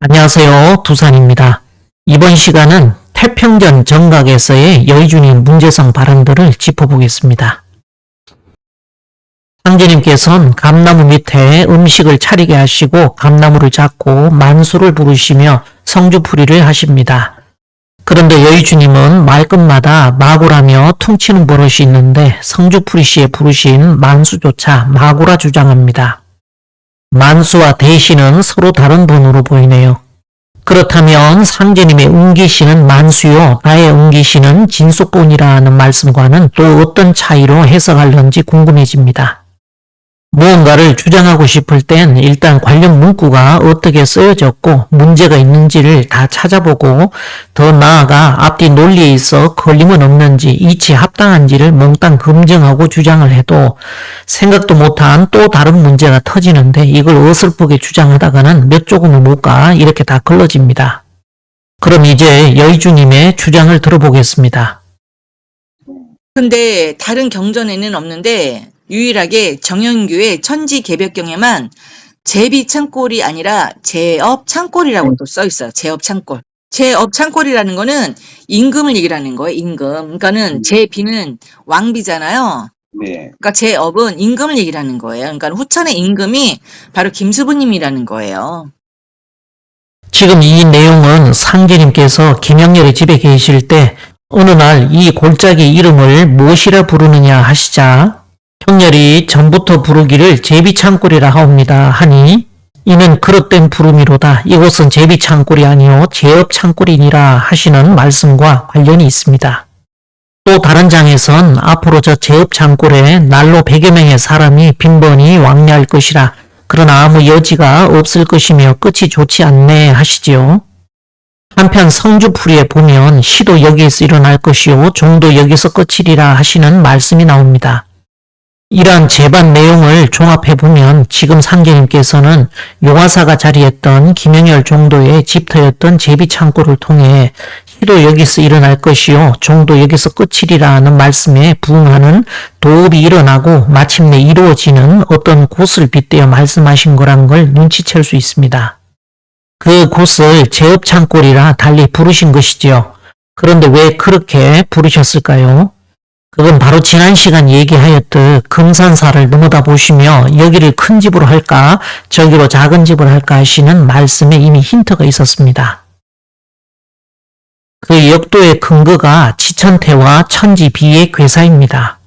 안녕하세요. 두산입니다. 이번 시간은 태평전 정각에서의 여의주님 문제성 발언들을 짚어보겠습니다. 상제님께서는 감나무 밑에 음식을 차리게 하시고 감나무를 잡고 만수를 부르시며 성주풀이를 하십니다. 그런데 여의주님은 말끝마다 마구라며 퉁치는 버릇이 있는데 성주풀이 씨에 부르신 만수조차 마구라 주장합니다. 만수와 대시는 서로 다른 분으로 보이네요. 그렇다면 상제님의 응기시는 만수요, 나의 응기시는 진속본이라는 말씀과는 또 어떤 차이로 해석할런지 궁금해집니다. 무언가를 주장하고 싶을 땐 일단 관련 문구가 어떻게 쓰여졌고 문제가 있는지를 다 찾아보고 더 나아가 앞뒤 논리에 있어 걸림은 없는지 이치 합당한지를 몽땅 검증하고 주장을 해도 생각도 못한 또 다른 문제가 터지는데 이걸 어설프게 주장하다가는 몇 조금을 못 가 이렇게 다 걸러집니다. 그럼 이제 여의주님의 주장을 들어보겠습니다. 근데 다른 경전에는 없는데 유일하게 정현규의 천지개벽경에만 제비창골이 아니라 제업창골이라고 또 써있어요. 제업창골. 제업창골이라는 거는 임금을 얘기하는 거예요. 임금. 그러니까는 제비는 왕비잖아요. 네. 그러니까 제업은 임금을 얘기하는 거예요. 그러니까 후천의 임금이 바로 김수부님이라는 거예요. 지금 이 내용은 상제님께서 김영렬의 집에 계실 때 어느 날 이 골짜기 이름을 무엇이라 부르느냐 하시자 형렬이 전부터 부르기를 제비창골이라 하옵니다 하니 이는 그릇된 부름이로다. 이곳은 제비창골이 아니요 제업창골이니라 하시는 말씀과 관련이 있습니다. 또 다른 장에선 앞으로 저 제업창골에 날로 100여 명의 사람이 빈번히 왕래할 것이라. 그러나 아무 여지가 없을 것이며 끝이 좋지 않네 하시지요. 한편 성주풀이에 보면 시도 여기에서 일어날 것이요 종도 여기서 끝이리라 하시는 말씀이 나옵니다. 이러한 제반 내용을 종합해보면 지금 상제님께서는 용화사가 자리했던 김영렬 종도의 집터였던 제비창고를 통해 시도 여기서 일어날 것이요 종도 여기서 끝이리라는 말씀에 부응하는 도읍이 일어나고 마침내 이루어지는 어떤 곳을 빗대어 말씀하신 거란 걸 눈치챌 수 있습니다. 그 곳을 제업창골이라 달리 부르신 것이지요. 그런데 왜 그렇게 부르셨을까요? 그건 바로 지난 시간 얘기하였듯 금산사를 넘어다 보시며 여기를 큰 집으로 할까 저기로 작은 집을 할까 하시는 말씀에 이미 힌트가 있었습니다. 그 역도의 근거가 지천태와 천지비의 괴사입니다.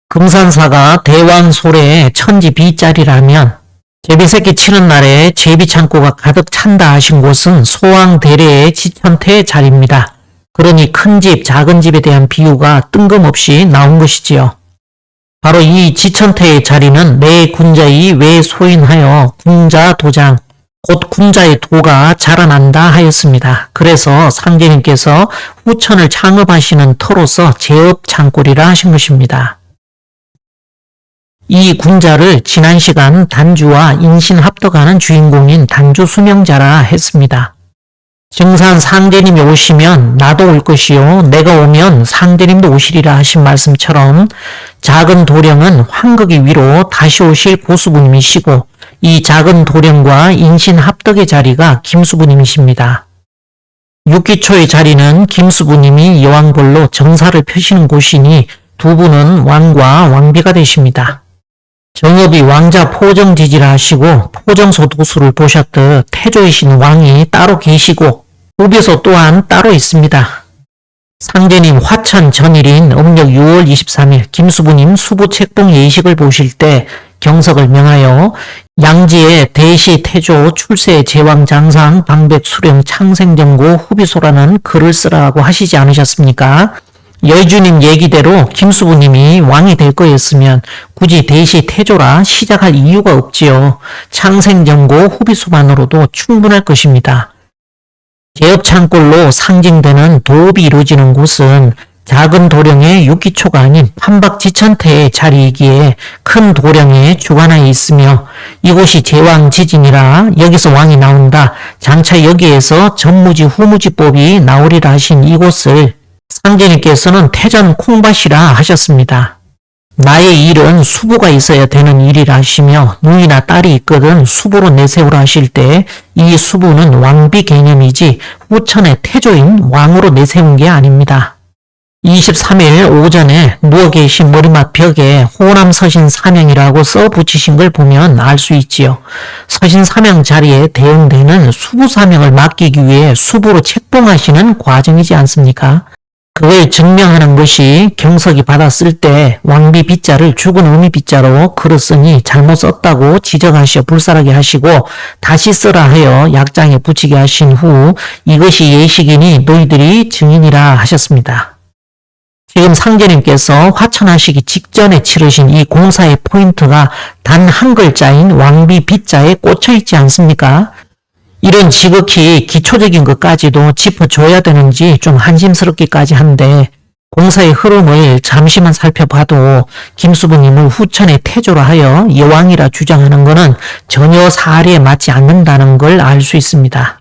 금산사가 대왕솔의 천지비짜리라면 제비새끼 치는 날에 제비창고가 가득 찬다 하신 곳은 소왕대례의 지천태의 자리입니다. 그러니 큰 집, 작은 집에 대한 비유가 뜬금없이 나온 것이지요. 바로 이 지천태의 자리는 내 군자이 왜 소인하여 군자 도장, 곧 군자의 도가 자라난다 하였습니다. 그래서 상제님께서 후천을 창업하시는 터로서 제업창골이라 하신 것입니다. 이 군자를 지난 시간 단주와 인신합덕하는 주인공인 단주 수명자라 했습니다. 증산 상제님이 오시면 나도 올 것이요 내가 오면 상제님도 오시리라 하신 말씀처럼 작은 도령은 환극이 위로 다시 오실 고수부님이시고 이 작은 도령과 인신합덕의 자리가 김수부님이십니다. 육기초의 자리는 김수부님이 여왕벌로 정사를 펴시는 곳이니 두 분은 왕과 왕비가 되십니다. 정업이 왕자 포정지지라 하시고 포정소 도수를 보셨듯 태조이신 왕이 따로 계시고 우비소 또한 따로 있습니다. 상제님 화천 전일인 음력 6월 23일 김수부님 수부책봉 예식을 보실 때 경석을 명하여 양지에 대시 태조 출세 제왕장상 방백수령 창생정고 후비소라는 글을 쓰라고 하시지 않으셨습니까? 여의주님 얘기대로 김수부님이 왕이 될 거였으면 굳이 대시 태조라 시작할 이유가 없지요. 창생정고 후비소만으로도 충분할 것입니다. 제업창골로 상징되는 도읍이 이루어지는 곳은 작은 도령의 육기초가 아닌 판박지천태의 자리이기에 큰 도령의 주관하에 있으며 이곳이 제왕지진이라 여기서 왕이 나온다. 장차 여기에서 전무지 후무지법이 나오리라 하신 이곳을 상제님께서는 태전 콩밭이라 하셨습니다. 나의 일은 수부가 있어야 되는 일이라 하시며 누이나 딸이 있거든 수부로 내세우라 하실 때 이 수부는 왕비 개념이지 후천의 태조인 왕으로 내세운 게 아닙니다. 23일 오전에 누워 계신 머리맡 벽에 호남 서신 사명이라고 써 붙이신 걸 보면 알 수 있지요. 서신 사명 자리에 대응되는 수부 사명을 맡기기 위해 수부로 책봉하시는 과정이지 않습니까? 그걸 증명하는 것이 경석이 받았을 때 왕비 빗자를 죽은 의미 빗자로 글을 쓰니 잘못 썼다고 지적하시어 불살하게 하시고 다시 쓰라 하여 약장에 붙이게 하신 후 이것이 예식이니 너희들이 증인이라 하셨습니다. 지금 상제님께서 화천하시기 직전에 치르신 이 공사의 포인트가 단 한 글자인 왕비 빗자에 꽂혀 있지 않습니까? 이런 지극히 기초적인 것까지도 짚어줘야 되는지 좀 한심스럽기까지 한데 공사의 흐름을 잠시만 살펴봐도 김수부님을 후천의 태조로 하여 여왕이라 주장하는 것은 전혀 사리에 맞지 않는다는 걸 알 수 있습니다.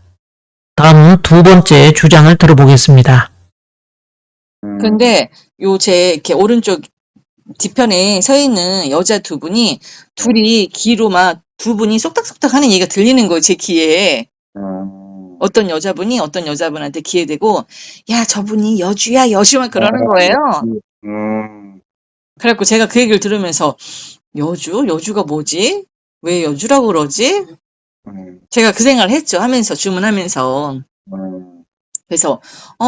다음 두 번째 주장을 들어보겠습니다. 근데 제 이렇게 오른쪽 뒤편에 서 있는 여자 두 분이 둘이 귀로 막 두 분이 쏙닥쏙닥 하는 얘기가 들리는 거예요, 제 귀에. 어떤 여자분이 어떤 여자분한테 귀에 대고 야, 저분이 여주야, 여주 막 그러는 거예요. 그래갖고 제가 그 얘기를 들으면서 여주? 여주가 뭐지? 왜 여주라고 그러지? 제가 그 생각을 했죠. 하면서 주문하면서. 그래서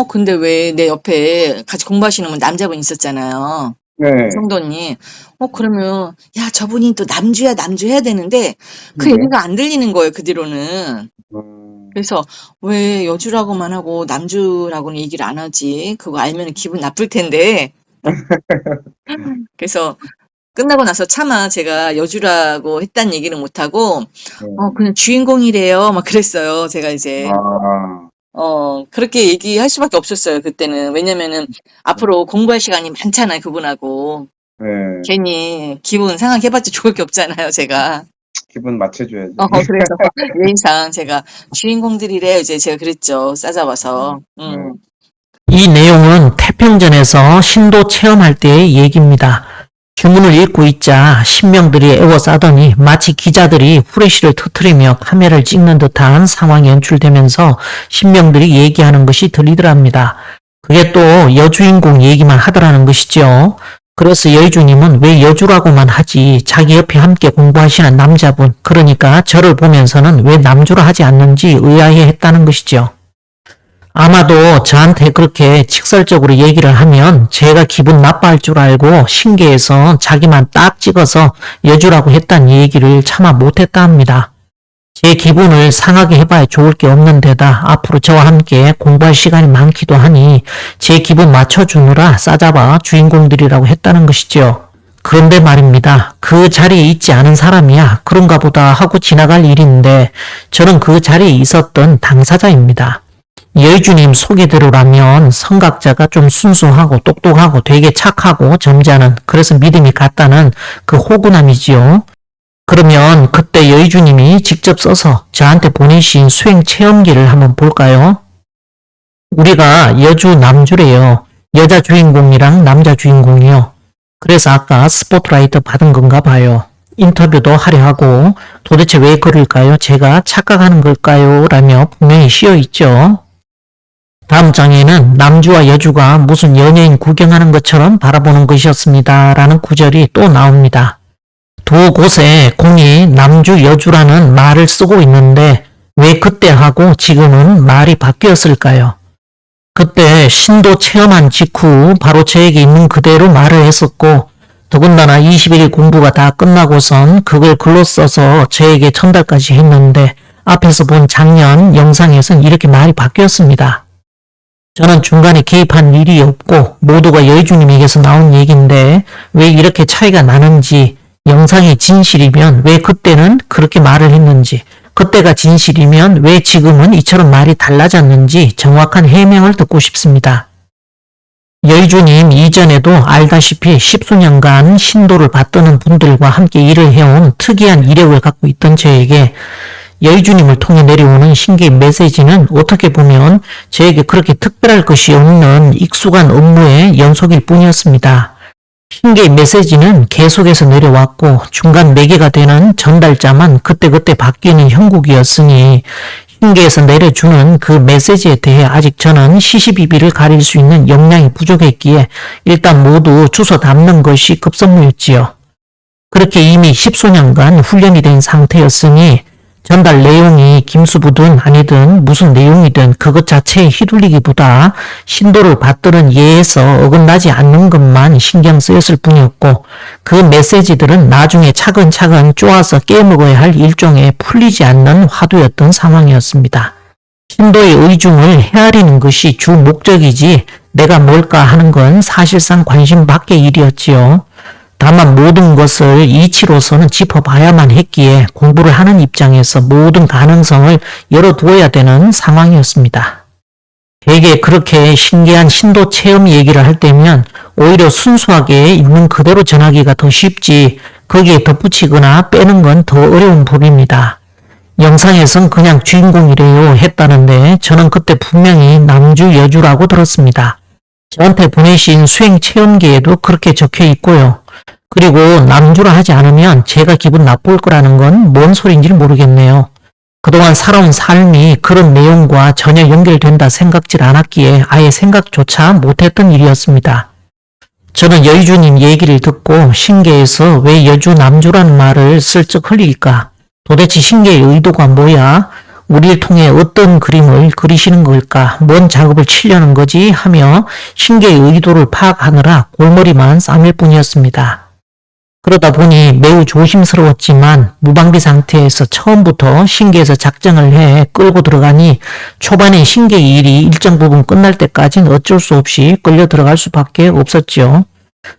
근데 왜 내 옆에 같이 공부하시는 분 남자분 있었잖아요. 네. 성도님. 그러면 야, 저분이 또 남주야, 남주 해야 되는데 그 네. 얘기가 안 들리는 거예요, 그 뒤로는. 그래서 왜 여주라고만 하고 남주라고는 얘기를 안 하지? 그거 알면 기분 나쁠 텐데. 그래서 끝나고 나서 차마 제가 여주라고 했다는 얘기는 못하고 그냥 주인공이래요 막 그랬어요. 제가 이제 그렇게 얘기할 수밖에 없었어요, 그때는. 왜냐면은 앞으로 공부할 시간이 많잖아요, 그분하고. 네. 괜히 기분 상하게 해봤자 좋을 게 없잖아요, 제가. 기분 맞춰줘야지. 그래서 예의상 제가 주인공들이래 이제 제가 그랬죠, 싸잡아서. 이 내용은 태평전에서 신도 체험할 때의 얘기입니다. 규문을 읽고 있자 신명들이 애워 싸더니 마치 기자들이 후레쉬를 터뜨리며 카메라를 찍는 듯한 상황이 연출되면서 신명들이 얘기하는 것이 들리더랍니다. 그게 또 여주인공 얘기만 하더라는 것이죠. 그래서 여의주님은 왜 여주라고만 하지 자기 옆에 함께 공부하시는 남자분, 그러니까 저를 보면서는 왜 남주라 하지 않는지 의아해 했다는 것이죠. 아마도 저한테 그렇게 직설적으로 얘기를 하면 제가 기분 나빠할 줄 알고 신기해서 자기만 딱 찍어서 여주라고 했다는 얘기를 차마 못했다 합니다. 제 기분을 상하게 해봐야 좋을 게 없는 데다 앞으로 저와 함께 공부할 시간이 많기도 하니 제 기분 맞춰주느라 싸잡아 주인공들이라고 했다는 것이죠. 그런데 말입니다. 그 자리에 있지 않은 사람이야 그런가 보다 하고 지나갈 일인데 저는 그 자리에 있었던 당사자입니다. 여의주님 소개대로라면 성각자가 좀 순수하고 똑똑하고 되게 착하고 점잖은, 그래서 믿음이 갔다는 그 호구남이지요. 그러면 그때 여의주님이 직접 써서 저한테 보내신 수행 체험기를 한번 볼까요? 우리가 여주 남주래요. 여자 주인공이랑 남자 주인공이요. 그래서 아까 스포트라이트 받은 건가 봐요. 인터뷰도 하려 하고 도대체 왜 그럴까요? 제가 착각하는 걸까요? 라며 분명히 씌어있죠. 다음 장에는 남주와 여주가 무슨 연예인 구경하는 것처럼 바라보는 것이었습니다. 라는 구절이 또 나옵니다. 두 곳에 공이 남주, 여주라는 말을 쓰고 있는데 왜 그때하고 지금은 말이 바뀌었을까요? 그때 신도 체험한 직후 바로 저에게 있는 그대로 말을 했었고 더군다나 21일 공부가 다 끝나고선 그걸 글로 써서 저에게 전달까지 했는데 앞에서 본 작년 영상에선 이렇게 말이 바뀌었습니다. 저는 중간에 개입한 일이 없고 모두가 여의주님에게서 나온 얘기인데 왜 이렇게 차이가 나는지, 영상이 진실이면 왜 그때는 그렇게 말을 했는지, 그때가 진실이면 왜 지금은 이처럼 말이 달라졌는지 정확한 해명을 듣고 싶습니다. 여의주님 이전에도 알다시피 십수년간 신도를 받드는 분들과 함께 일을 해온 특이한 이력을 갖고 있던 저에게 여의주님을 통해 내려오는 신기의 메시지는 어떻게 보면 저에게 그렇게 특별할 것이 없는 익숙한 업무의 연속일 뿐이었습니다. 신계의 메시지는 계속해서 내려왔고 중간 매개가 되는 전달자만 그때그때 바뀌는 형국이었으니 신계에서 내려주는 그 메시지에 대해 아직 저는 시시비비를 가릴 수 있는 역량이 부족했기에 일단 모두 주워 담는 것이 급선무였지요. 그렇게 이미 10수년간 훈련이 된 상태였으니 전달 내용이 김수부든 아니든 무슨 내용이든 그것 자체에 휘둘리기보다 신도를 받드는 예에서 어긋나지 않는 것만 신경 쓰였을 뿐이었고 그 메시지들은 나중에 차근차근 쪼아서 깨먹어야 할 일종의 풀리지 않는 화두였던 상황이었습니다. 신도의 의중을 헤아리는 것이 주 목적이지 내가 뭘까 하는 건 사실상 관심 밖의 일이었지요. 다만 모든 것을 이치로서는 짚어봐야만 했기에 공부를 하는 입장에서 모든 가능성을 열어두어야 되는 상황이었습니다. 되게 그렇게 신기한 신도 체험 얘기를 할 때면 오히려 순수하게 있는 그대로 전하기가 더 쉽지 거기에 덧붙이거나 빼는 건 더 어려운 법입니다. 영상에선 그냥 주인공이래요 했다는데 저는 그때 분명히 남주 여주라고 들었습니다. 저한테 보내신 수행 체험기에도 그렇게 적혀 있고요. 그리고 남주라 하지 않으면 제가 기분 나쁠 거라는 건 뭔 소리인지 모르겠네요. 그동안 살아온 삶이 그런 내용과 전혀 연결된다 생각질 않았기에 아예 생각조차 못했던 일이었습니다. 저는 여의주님 얘기를 듣고 신계에서 왜 여주 남주라는 말을 슬쩍 흘릴까? 도대체 신계의 의도가 뭐야? 우리를 통해 어떤 그림을 그리시는 걸까? 뭔 작업을 치려는 거지? 하며 신계의 의도를 파악하느라 골머리만 싸맬 뿐이었습니다. 그러다 보니 매우 조심스러웠지만 무방비 상태에서 처음부터 신계에서 작정을 해 끌고 들어가니 초반에 신계의 일이 일정 부분 끝날 때까지는 어쩔 수 없이 끌려 들어갈 수밖에 없었죠.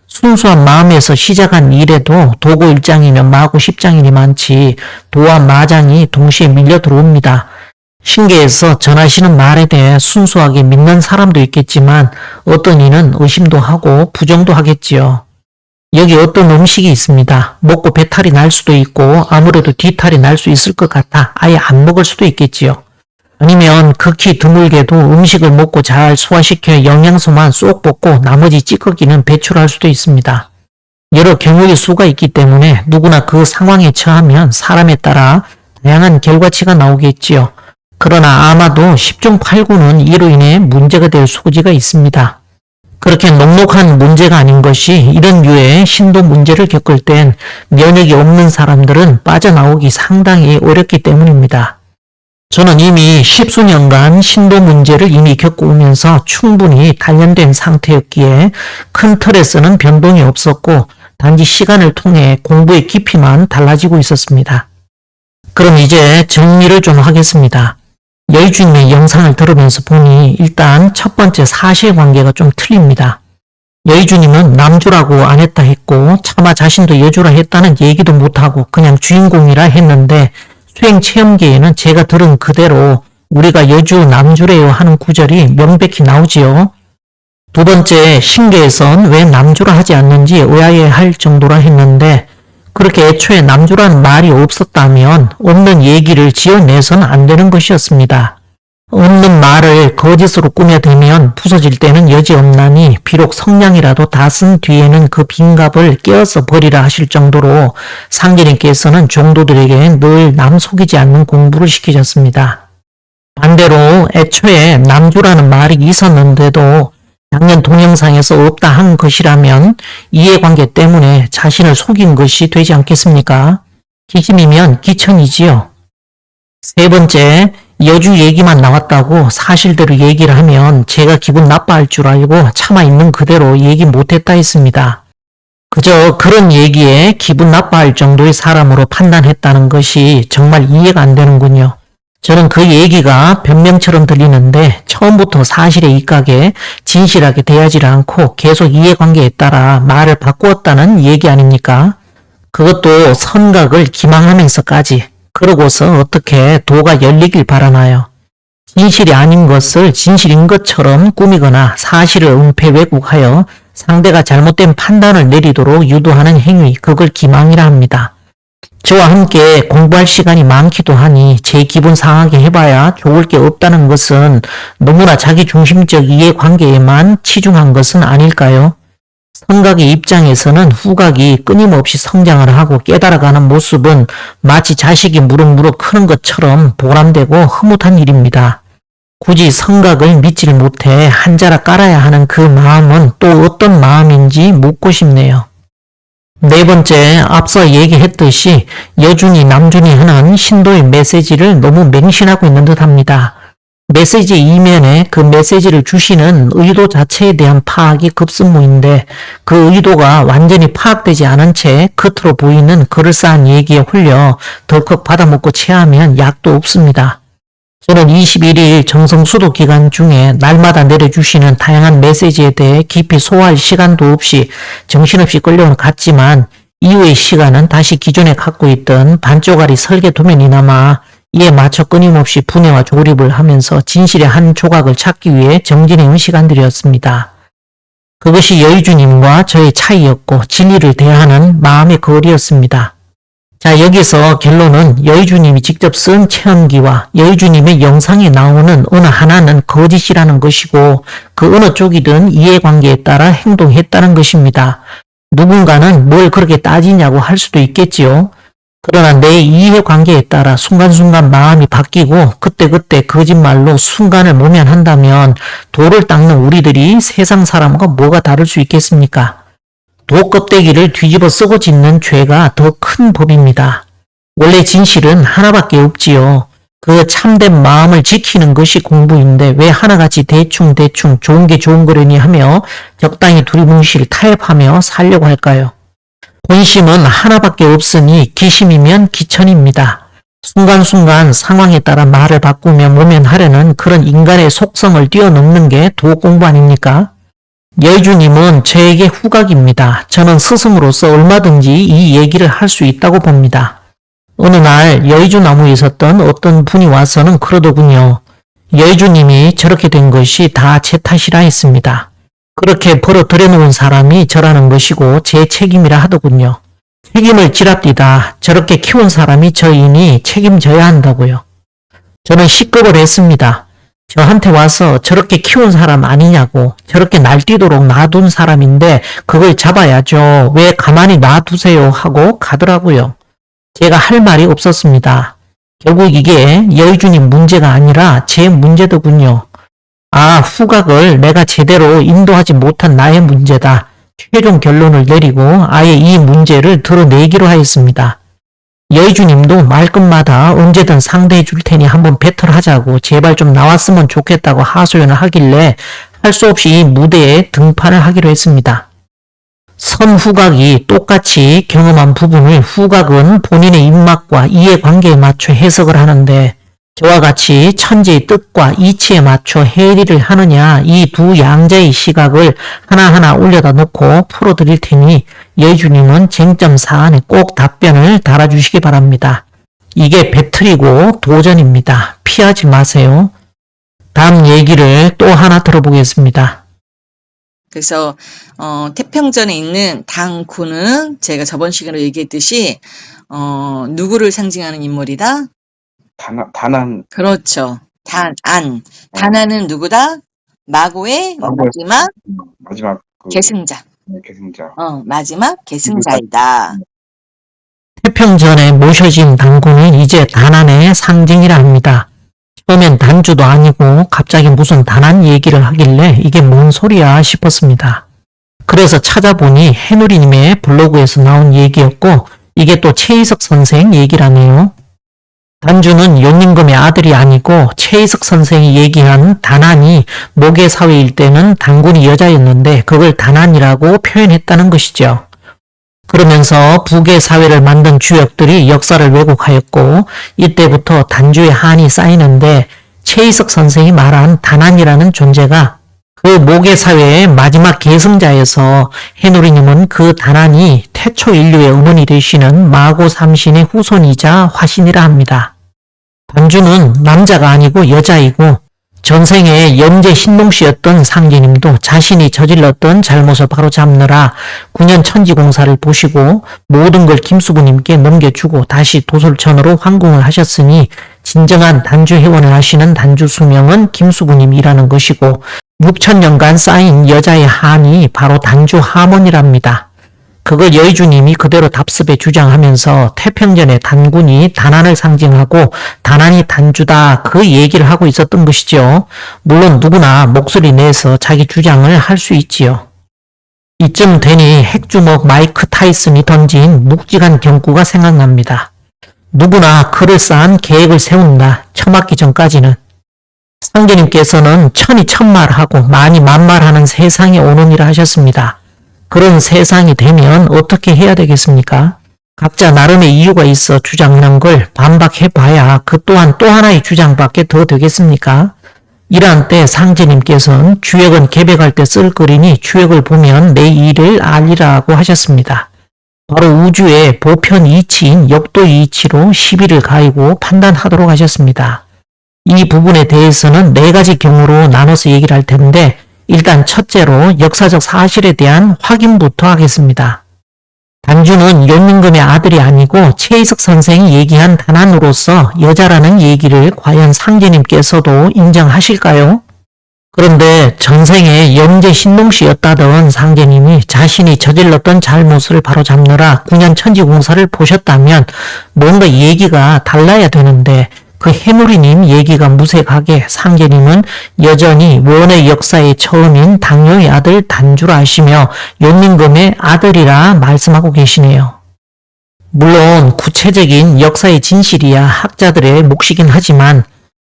순수한 마음에서 시작한 일에도 도고 1장이면 마고 10장이니 많지 도와 마장이 동시에 밀려 들어옵니다. 신계에서 전하시는 말에 대해 순수하게 믿는 사람도 있겠지만 어떤 이는 의심도 하고 부정도 하겠지요. 여기 어떤 음식이 있습니다. 먹고 배탈이 날 수도 있고 아무래도 뒤탈이 날 수 있을 것 같아 아예 안 먹을 수도 있겠지요. 아니면 극히 드물게도 음식을 먹고 잘 소화시켜 영양소만 쏙 뽑고 나머지 찌꺼기는 배출할 수도 있습니다. 여러 경우의 수가 있기 때문에 누구나 그 상황에 처하면 사람에 따라 다양한 결과치가 나오겠지요. 그러나 아마도 10중 8구는 이로 인해 문제가 될 소지가 있습니다. 그렇게 녹록한 문제가 아닌 것이 이런 류의 신도 문제를 겪을 땐 면역이 없는 사람들은 빠져나오기 상당히 어렵기 때문입니다. 저는 이미 10수년간 신도 문제를 이미 겪어오면서 충분히 단련된 상태였기에 큰 틀에서는 변동이 없었고 단지 시간을 통해 공부의 깊이만 달라지고 있었습니다. 그럼 이제 정리를 좀 하겠습니다. 여의주님의 영상을 들으면서 보니 일단 첫 번째 사실관계가 좀 틀립니다. 여의주님은 남주라고 안 했다 했고 차마 자신도 여주라 했다는 얘기도 못하고 그냥 주인공이라 했는데 수행체험기에는 제가 들은 그대로 우리가 여주 남주래요 하는 구절이 명백히 나오지요. 두 번째 신계에선 왜 남주라 하지 않는지 의아해할 정도라 했는데 그렇게 애초에 남주라는 말이 없었다면 없는 얘기를 지어내서는 안 되는 것이었습니다. 없는 말을 거짓으로 꾸며대면 부서질 때는 여지없나니 비록 성냥이라도 다 쓴 뒤에는 그 빈갑을 깨어서 버리라 하실 정도로 상제님께서는 종도들에게 늘 남 속이지 않는 공부를 시키셨습니다. 반대로 애초에 남주라는 말이 있었는데도 작년 동영상에서 없다 한 것이라면 이해관계 때문에 자신을 속인 것이 되지 않겠습니까? 기심이면 기천이지요. 세 번째, 여주 얘기만 나왔다고 사실대로 얘기를 하면 제가 기분 나빠할 줄 알고 차마 있는 그대로 얘기 못했다 했습니다. 그저 그런 얘기에 기분 나빠할 정도의 사람으로 판단했다는 것이 정말 이해가 안 되는군요. 저는 그 얘기가 변명처럼 들리는데 처음부터 사실에 입각해 진실하게 대하지 않고 계속 이해관계에 따라 말을 바꾸었다는 얘기 아닙니까? 그것도 선각을 기망하면서까지. 그러고서 어떻게 도가 열리길 바라나요? 진실이 아닌 것을 진실인 것처럼 꾸미거나 사실을 은폐 왜곡하여 상대가 잘못된 판단을 내리도록 유도하는 행위, 그걸 기망이라 합니다. 저와 함께 공부할 시간이 많기도 하니 제 기분 상하게 해봐야 좋을 게 없다는 것은 너무나 자기중심적 이해관계에만 치중한 것은 아닐까요? 성각의 입장에서는 후각이 끊임없이 성장을 하고 깨달아가는 모습은 마치 자식이 무럭무럭 크는 것처럼 보람되고 흐뭇한 일입니다. 굳이 성각을 믿질 못해 한자라 깔아야 하는 그 마음은 또 어떤 마음인지 묻고 싶네요. 네 번째, 앞서 얘기했듯이 여준이 남준이 하는 신도의 메시지를 너무 맹신하고 있는 듯합니다. 메시지 이면에 그 메시지를 주시는 의도 자체에 대한 파악이 급선무인데 그 의도가 완전히 파악되지 않은 채 겉으로 보이는 그럴싸한 얘기에 홀려 덜컥 받아먹고 체하면 약도 없습니다. 저는 21일 정성수도 기간 중에 날마다 내려주시는 다양한 메시지에 대해 깊이 소화할 시간도 없이 정신없이 끌려온 갔지만 이후의 시간은 다시 기존에 갖고 있던 반쪽짜리 설계 도면이나마 이에 맞춰 끊임없이 분해와 조립을 하면서 진실의 한 조각을 찾기 위해 정진해온 시간들이었습니다. 그것이 여의주님과 저의 차이였고 진리를 대하는 마음의 거리였습니다. 자, 여기서 결론은 여의주님이 직접 쓴 체험기와 여의주님의 영상에 나오는 어느 하나는 거짓이라는 것이고 그 어느 쪽이든 이해관계에 따라 행동했다는 것입니다. 누군가는 뭘 그렇게 따지냐고 할 수도 있겠지요. 그러나 내 이해관계에 따라 순간순간 마음이 바뀌고 그때그때 거짓말로 순간을 모면한다면 돌을 닦는 우리들이 세상 사람과 뭐가 다를 수 있겠습니까? 도 껍데기를 뒤집어 쓰고 짓는 죄가 더 큰 법입니다. 원래 진실은 하나밖에 없지요. 그 참된 마음을 지키는 것이 공부인데 왜 하나같이 대충대충 좋은 게 좋은 거려니 하며 적당히 두리뭉실 타협하며 살려고 할까요? 본심은 하나밖에 없으니 기심이면 기천입니다. 순간순간 상황에 따라 말을 바꾸며 모면하려는 그런 인간의 속성을 뛰어넘는 게 도 공부 아닙니까? 여의주님은 저에게 후각입니다. 저는 스승으로서 얼마든지 이 얘기를 할 수 있다고 봅니다. 어느 날 여의주 나무에 있었던 어떤 분이 와서는 그러더군요. 여의주님이 저렇게 된 것이 다 제 탓이라 했습니다. 그렇게 벌어들여놓은 사람이 저라는 것이고 제 책임이라 하더군요. 책임을 지랍디다. 저렇게 키운 사람이 저이니 책임져야 한다고요. 저는 시급을 했습니다. 저한테 와서 저렇게 키운 사람 아니냐고, 저렇게 날뛰도록 놔둔 사람인데 그걸 잡아야죠. 왜 가만히 놔두세요 하고 가더라고요. 제가 할 말이 없었습니다. 결국 이게 여의주님 문제가 아니라 제 문제더군요. 아, 후각을 내가 제대로 인도하지 못한 나의 문제다. 최종 결론을 내리고 아예 이 문제를 드러내기로 하였습니다. 여의주님도 말끝마다 언제든 상대해 줄 테니 한번 배틀하자고 제발 좀 나왔으면 좋겠다고 하소연을 하길래 할 수 없이 이 무대에 등판을 하기로 했습니다. 선후각이 똑같이 경험한 부분을 후각은 본인의 입맛과 이해관계에 맞춰 해석을 하는데 저와 같이 천재의 뜻과 이치에 맞춰 해리를 하느냐 이 두 양자의 시각을 하나하나 올려다 놓고 풀어드릴 테니 여의주님은 쟁점 사안에 꼭 답변을 달아주시기 바랍니다. 이게 배틀이고 도전입니다. 피하지 마세요. 다음 얘기를 또 하나 들어보겠습니다. 그래서 태평전에 있는 당군은 제가 저번 시간에 얘기했듯이 누구를 상징하는 인물이다? 단한. 그렇죠. 단한은 누구다? 마고의 마지막 계승자. 계승자. 마지막 계승자이다. 태평전에 모셔진 당군은 이제 단한의 상징이라 합니다. 처음엔 단주도 아니고 갑자기 무슨 단한 얘기를 하길래 이게 뭔 소리야 싶었습니다. 그래서 찾아보니 해누리님의 블로그에서 나온 얘기였고 이게 또 최희석 선생 얘기라네요. 단주는 연임금의 아들이 아니고 최희석 선생이 얘기한 단한이 모계사회일 때는 단군이 여자였는데 그걸 단한이라고 표현했다는 것이죠. 그러면서 북의 사회를 만든 주역들이 역사를 왜곡하였고 이때부터 단주의 한이 쌓이는데 최희석 선생이 말한 단한이라는 존재가 그 모계사회의 마지막 계승자여서 해누리님은 그 단한이 태초 인류의 어머니 되시는 마고 삼신의 후손이자 화신이라 합니다. 단주는 남자가 아니고 여자이고 전생에 염제 신동씨였던 상제님도 자신이 저질렀던 잘못을 바로잡느라 9년 천지공사를 보시고 모든 걸 김수부님께 넘겨주고 다시 도솔천으로 환궁을 하셨으니 진정한 단주 회원을 하시는 단주 수명은 김수부님이라는 것이고 6천년간 쌓인 여자의 한이 바로 단주 하모니랍니다. 그걸 여의주님이 그대로 답습에 주장하면서 태평전의 단군이 단한을 상징하고 단한이 단주다 그 얘기를 하고 있었던 것이죠. 물론 누구나 목소리 내서 자기 주장을 할 수 있지요. 이쯤 되니 핵주먹 마이크 타이슨이 던진 묵직한 경고가 생각납니다. 누구나 그럴싸한 계획을 세운다. 처맞기 전까지는. 상제님께서는 천이 천말하고 만이 만말하는 세상이 오느니라 하셨습니다. 그런 세상이 되면 어떻게 해야 되겠습니까? 각자 나름의 이유가 있어 주장하는 걸 반박해봐야 그 또한 또 하나의 주장밖에 더 되겠습니까? 이러한 때 상제님께서는 주역은 계백할 때 쓸 거리니 주역을 보면 내 일을 알리라고 하셨습니다. 바로 우주의 보편 이치인 역도 이치로 시비를 가이고 판단하도록 하셨습니다. 이 부분에 대해서는 4가지 경우로 나눠서 얘기를 할 텐데 일단 첫째로 역사적 사실에 대한 확인부터 하겠습니다. 단주는 윤민금의 아들이 아니고 최희석 선생이 얘기한 단한으로서 여자라는 얘기를 과연 상제님께서도 인정하실까요? 그런데 전생에 영재 신동씨였다던 상제님이 자신이 저질렀던 잘못을 바로잡느라 9년 천지공사를 보셨다면 뭔가 얘기가 달라야 되는데 그 해누리님 얘기가 무색하게 상제님은 여전히 원의 역사의 처음인 당뇨의 아들 단주라 하시며 윤민금의 아들이라 말씀하고 계시네요. 물론 구체적인 역사의 진실이야 학자들의 몫이긴 하지만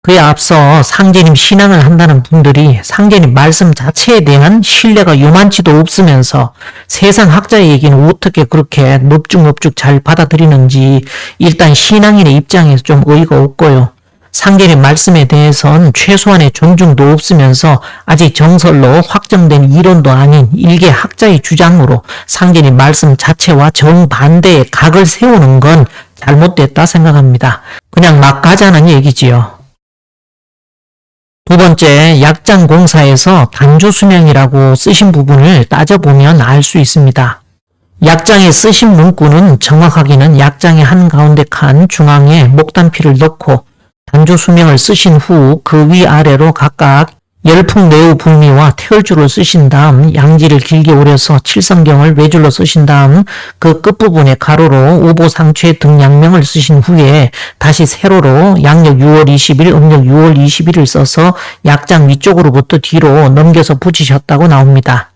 그에 앞서 상제님 신앙을 한다는 분들이 상제님 말씀 자체에 대한 신뢰가 요만치도 없으면서 세상 학자의 얘기는 어떻게 그렇게 넙죽넙죽 잘 받아들이는지 일단 신앙인의 입장에서 좀 어이가 없고요. 상제님 말씀에 대해선 최소한의 존중도 없으면서 아직 정설로 확정된 이론도 아닌 일개 학자의 주장으로 상제님 말씀 자체와 정반대의 각을 세우는 건 잘못됐다 생각합니다. 그냥 막 가자는 얘기지요. 두 번째, 약장공사에서 단주수명이라고 쓰신 부분을 따져보면 알 수 있습니다. 약장에 쓰신 문구는 정확하게는 약장의 한가운데 칸 중앙에 목단피를 넣고 단주수명을 쓰신 후 그 위아래로 각각 열풍내우 북미와 태열주를 쓰신 다음 양지를 길게 오려서 칠성경을 외줄로 쓰신 다음 그 끝부분에 가로로 우보상최 등 양명을 쓰신 후에 다시 세로로 양력 6월 20일, 음력 6월 20일을 써서 약장 위쪽으로부터 뒤로 넘겨서 붙이셨다고 나옵니다.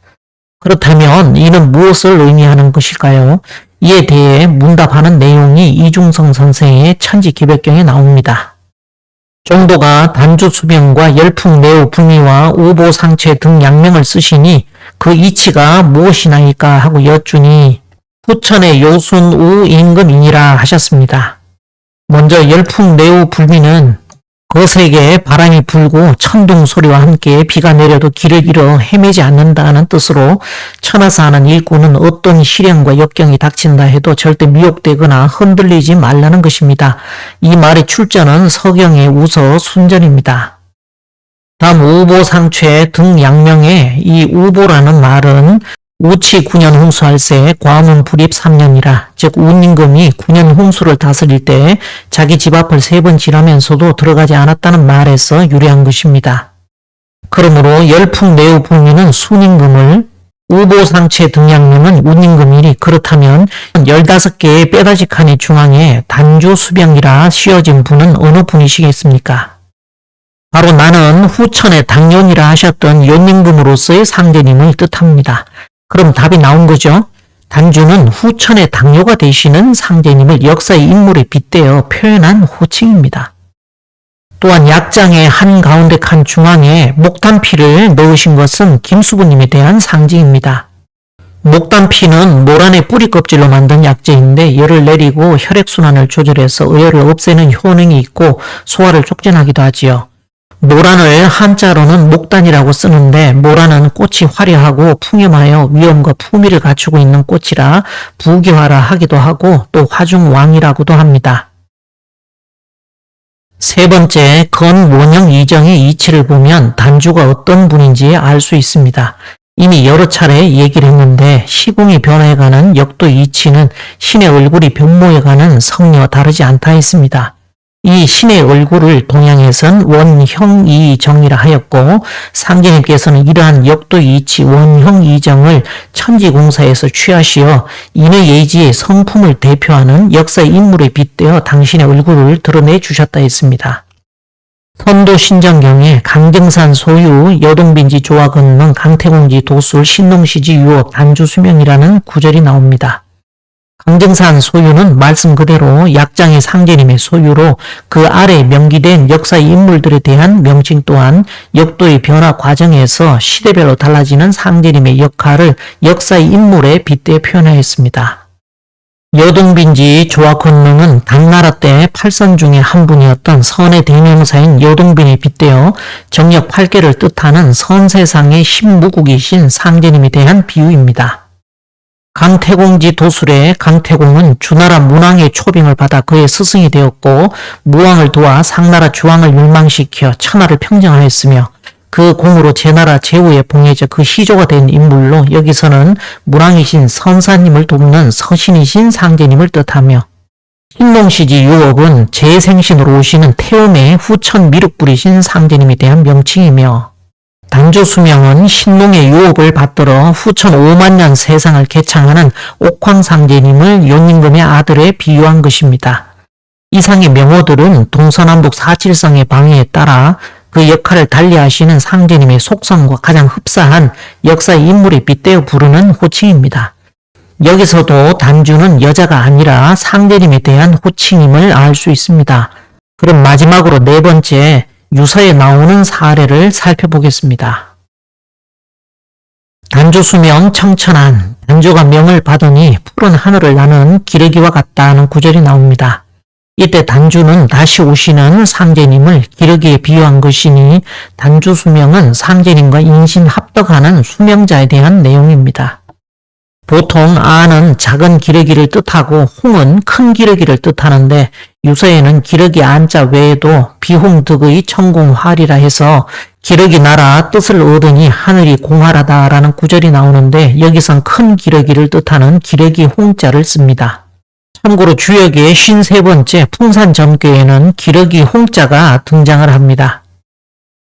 그렇다면 이는 무엇을 의미하는 것일까요? 이에 대해 문답하는 내용이 이중성 선생의 천지기백경에 나옵니다. 정도가 단주수명과 열풍내우 북미와 우보상최 등 양명을 쓰시니 그 이치가 무엇이나이까 하고 여쭈니 후천의 요순우 임금이니라 하셨습니다. 먼저 열풍내우 북미는 거세게 바람이 불고 천둥 소리와 함께 비가 내려도 길을 잃어 헤매지 않는다는 뜻으로 천하사 하는 일꾼은 어떤 시련과 역경이 닥친다 해도 절대 미혹되거나 흔들리지 말라는 것입니다. 이 말의 출전은 서경의 우서 순전입니다. 다음 우보상최 등 양명의 이 우보라는 말은 우치 9년 홍수할세 과문 불입 3년이라 즉 운임금이 9년 홍수를 다스릴 때 자기 집 앞을 3번 지나면서도 들어가지 않았다는 말에서 유래한 것입니다. 그러므로 열풍내우 북미는 순임금을 우보상최 등 양명은 운임금이니 그렇다면 15개의 뼈다지 칸의 중앙에 단주수병이라 씌어진 분은 어느 분이시겠습니까? 바로 나는 후천의 당년이라 하셨던 연임금으로서의 상제님을 뜻합니다. 그럼 답이 나온 거죠. 단주는 후천의 당뇨가 되시는 상제님을 역사의 인물에 빗대어 표현한 호칭입니다. 또한 약장의 한가운데 칸 중앙에 목단피를 넣으신 것은 김수부님에 대한 상징입니다. 목단피는 모란의 뿌리 껍질로 만든 약재인데 열을 내리고 혈액순환을 조절해서 의열을 없애는 효능이 있고 소화를 촉진하기도 하지요. 모란을 한자로는 목단이라고 쓰는데 모란은 꽃이 화려하고 풍염하여 위엄과 품위를 갖추고 있는 꽃이라 부귀화라 하기도 하고 또 화중왕이라고도 합니다. 세 번째, 건원형 이정의 이치를 보면 단주가 어떤 분인지 알 수 있습니다. 이미 여러 차례 얘기를 했는데 시공이 변화해가는 역도 이치는 신의 얼굴이 변모해가는 성리와 다르지 않다 했습니다. 이 신의 얼굴을 동양에선 원형이정이라 하였고 상제님께서는 이러한 역도이치 원형이정을 천지공사에서 취하시어 인의 예지의 성품을 대표하는 역사의 인물에 빗대어 당신의 얼굴을 드러내 주셨다 했습니다. 선도신정경에 강정산 소유 여동빈지 조화 건능 강태공지 도술 신농시지 유업 단주수명이라는 구절이 나옵니다. 강정산 소유는 말씀 그대로 약장의 상제님의 소유로 그 아래 명기된 역사의 인물들에 대한 명칭 또한 역도의 변화 과정에서 시대별로 달라지는 상제님의 역할을 역사의 인물에 빗대 표현하였습니다. 여동빈지 조화건능은 당나라 때 8선 중에 한 분이었던 선의 대명사인 여동빈에 빗대어 정력 8개를 뜻하는 선세상의 신무국이신 상제님에 대한 비유입니다. 강태공지 도술의 강태공은 주나라 문왕의 초빙을 받아 그의 스승이 되었고 무왕을 도와 상나라 주왕을 멸망시켜 천하를 평정하였으며 그 공으로 제나라 제후에 봉해져 그 시조가 된 인물로 여기서는 문왕이신 선사님을 돕는 서신이신 상제님을 뜻하며 신농시지 유업은 재생신으로 오시는 태음의 후천 미륵불이신 상제님에 대한 명칭이며 단조수명은 신농의 유업을 받들어 후천 5만년 세상을 개창하는 옥황상제님을 용임금의 아들에 비유한 것입니다. 이상의 명호들은 동서남북 사칠성의 방해에 따라 그 역할을 달리하시는 상제님의 속성과 가장 흡사한 역사의 인물에 빗대어 부르는 호칭입니다. 여기서도 단주는 여자가 아니라 상제님에 대한 호칭임을 알 수 있습니다. 그럼 마지막으로 네 번째 유서에 나오는 사례를 살펴보겠습니다. 단조수명 청천한, 단조가 명을 받으니 푸른 하늘을 나는 기러기와 같다는 구절이 나옵니다. 이때 단주는 다시 오시는 상제님을 기러기에 비유한 것이니 단주수명은 상제님과 인신합덕하는 수명자에 대한 내용입니다. 보통 아는 작은 기러기를 뜻하고 홍은 큰 기러기를 뜻하는데 유서에는 기러기 안자 외에도 비홍득의 천공활이라 해서 기러기 나라 뜻을 얻으니 하늘이 공활하다라는 구절이 나오는데 여기선 큰 기러기를 뜻하는 기러기 홍자를 씁니다. 참고로 주역의 53번째 풍산점괘에는 기러기 홍자가 등장을 합니다.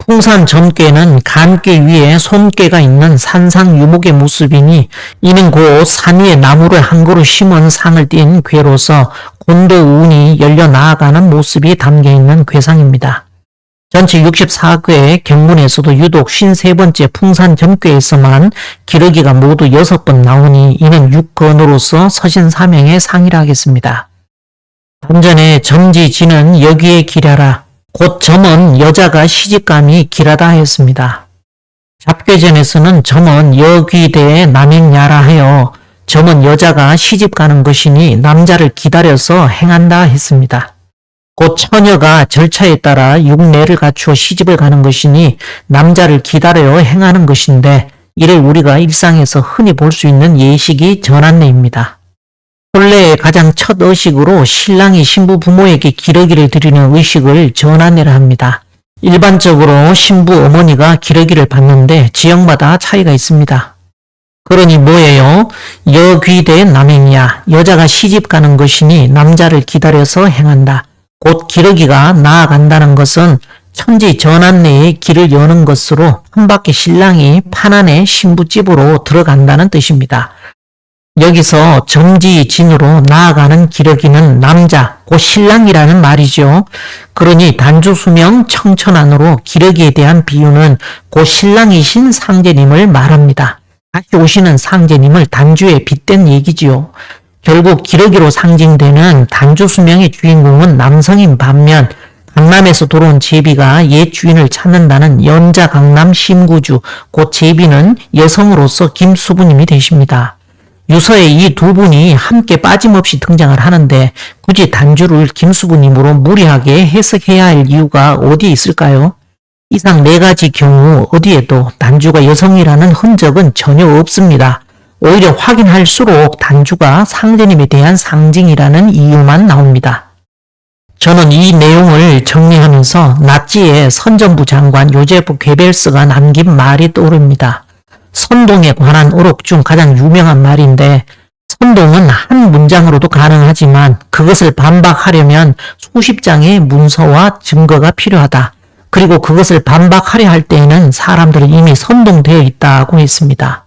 풍산점괘는 간괴 위에 손괴가 있는 산상 유목의 모습이니 이는 곧 산 위에 나무를 한 그루 심은 상을 띈 괴로서 곤도 운이 열려 나아가는 모습이 담겨있는 괴상입니다. 전체 64궤의 경문에서도 유독 53번째 풍산점괘에서만 기러기가 모두 6번 나오니 이는 6건으로서 서신사명의 상이라 하겠습니다. 단전에 점지지는 여기에 기랴라. 곧 점은 여자가 시집감이 길하다 했습니다. 잡괴전에서는 점은 여귀대에 남행야라 하여 점은 여자가 시집가는 것이니 남자를 기다려서 행한다 했습니다. 곧 처녀가 절차에 따라 육례를 갖추어 시집을 가는 것이니 남자를 기다려 행하는 것인데 이를 우리가 일상에서 흔히 볼 수 있는 예식이 전환례입니다. 본래의 가장 첫 의식으로 신랑이 신부 부모에게 기러기를 드리는 의식을 전환례라 합니다. 일반적으로 신부 어머니가 기러기를 받는데 지역마다 차이가 있습니다. 그러니 뭐예요? 여귀대 남행이야. 여자가 시집 가는 것이니 남자를 기다려서 행한다. 곧 기러기가 나아간다는 것은 천지 전환례의 길을 여는 것으로 한 바퀴 신랑이 판안의 신부집으로 들어간다는 뜻입니다. 여기서 점지진으로 나아가는 기러기는 남자, 곧 신랑이라는 말이죠. 그러니 단주수명 청천안으로 기러기에 대한 비유는 곧 신랑이신 상제님을 말합니다. 다시 오시는 상제님을 단주에 빗댄 얘기지요. 결국 기러기로 상징되는 단주수명의 주인공은 남성인 반면 강남에서 돌아온 제비가 옛 주인을 찾는다는 연자 강남 심구주, 곧 제비는 여성으로서 김수부님이 되십니다. 유서에 이 두 분이 함께 빠짐없이 등장을 하는데 굳이 단주를 김수부님으로 무리하게 해석해야 할 이유가 어디에 있을까요? 이상 네 가지 경우 어디에도 단주가 여성이라는 흔적은 전혀 없습니다. 오히려 확인할수록 단주가 상제님에 대한 상징이라는 이유만 나옵니다. 저는 이 내용을 정리하면서 나치의 선전부 장관 요제프 괴벨스가 남긴 말이 떠오릅니다. 선동에 관한 어록 중 가장 유명한 말인데 선동은 한 문장으로도 가능하지만 그것을 반박하려면 수십 장의 문서와 증거가 필요하다. 그리고 그것을 반박하려 할 때에는 사람들은 이미 선동되어 있다고 했습니다.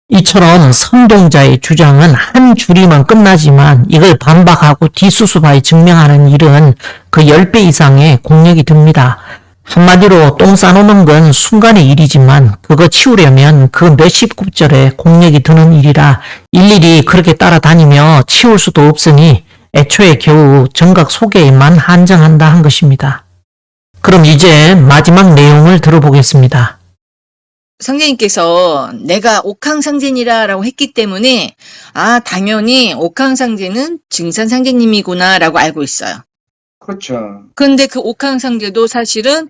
이처럼 선동자의 주장은 한 줄이면 끝나지만 이걸 반박하고 뒷수습하여 증명하는 일은 그 10배 이상의 공력이 듭니다. 한마디로 똥 싸놓는 건 순간의 일이지만 그거 치우려면 그 몇십 굽절의 공력이 드는 일이라 일일이 그렇게 따라다니며 치울 수도 없으니 애초에 겨우 정각 소개에만 한정한다 한 것입니다. 그럼 이제 마지막 내용을 들어보겠습니다. 상제님께서 내가 옥황상제니라라고 했기 때문에 당연히 옥황상제는 증산상제님이구나라고 알고 있어요. 그렇죠. 근데 그 옥황상제도 사실은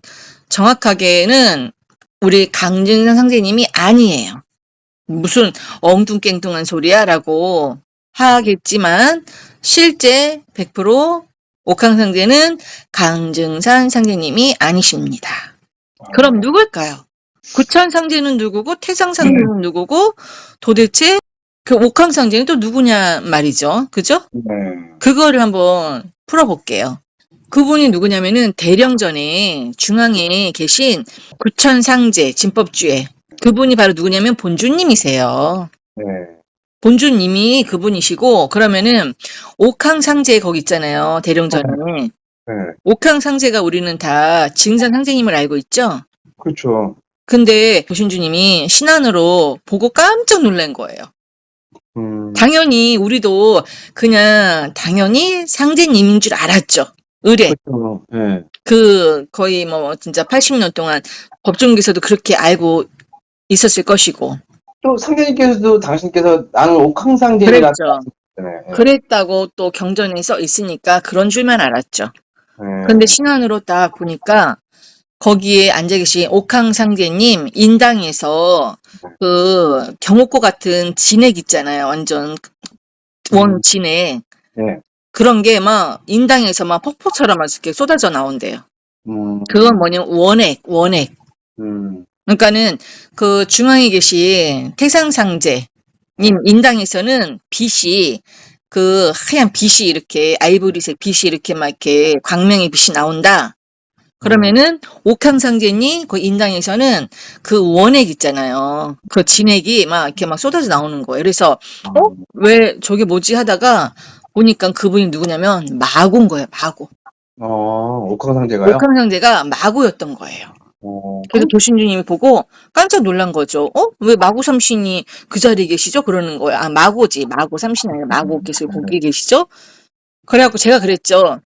정확하게는 우리 강증산 상제님이 아니에요. 무슨 엉뚱깽뚱한 소리야라고 하겠지만 실제 100% 옥황상제는 강증산 상제님이 아니십니다. 그럼 누굴까요? 구천상제는 누구고 태상상제는 누구고 도대체 그 옥황상제는 또 누구냐 말이죠. 그죠? 네. 그거를 한번 풀어볼게요. 그분이 누구냐면은 대령전에 중앙에 계신 구천상제 진법주에 그분이 바로 누구냐면 본주님이세요. 네. 본주님이 그분이시고 그러면은 옥황상제 거기 있잖아요. 대령전에. 네. 옥황상제가 우리는 다 증산상제님을 알고 있죠? 그렇죠. 근데 조신주님이 신안으로 보고 깜짝 놀란 거예요. 음. 당연히 우리도 그냥 당연히 상제님인 줄 알았죠. 의뢰. 그렇죠. 네. 그 거의 뭐 진짜 80년 동안 법조계에서도 그렇게 알고 있었을 것이고. 또 상제님께서도 당신께서 나는 옥황상제니라 그랬죠. 네. 그랬다고 또 경전에 써 있으니까 그런 줄만 알았죠. 네. 근데 신안으로 딱 보니까 거기에 앉아 계신 옥황상제님 인당에서 그 경옥고 같은 진액 있잖아요. 완전 원 진액. 네. 그런 게 막 인당에서 막 폭포처럼 이렇게 쏟아져 나온대요. 음. 그건 뭐냐면 원액. 그러니까는 그 중앙에 계신 태상상제님 인당에서는 빛이 그 하얀 빛이 이렇게 아이보리색 빛이 이렇게 막 이렇게 광명의 빛이 나온다. 그러면은 옥황상제님 그 인당에서는 그 원액 있잖아요. 그 진액이 막 이렇게 막 쏟아져 나오는 거예요. 그래서 왜 저게 뭐지 하다가 보니까 그분이 누구냐면 마고인 거예요. 마고. 옥황상제가요? 옥황상제가 마고였던 거예요. 그래서 도신주님이 보고 깜짝 놀란 거죠. 왜 마고 삼신이 그 자리에 계시죠? 그러는 거예요. 마고지. 마고 삼신 아니라 마고께서 거기 계시죠? 그래갖고 제가 그랬죠.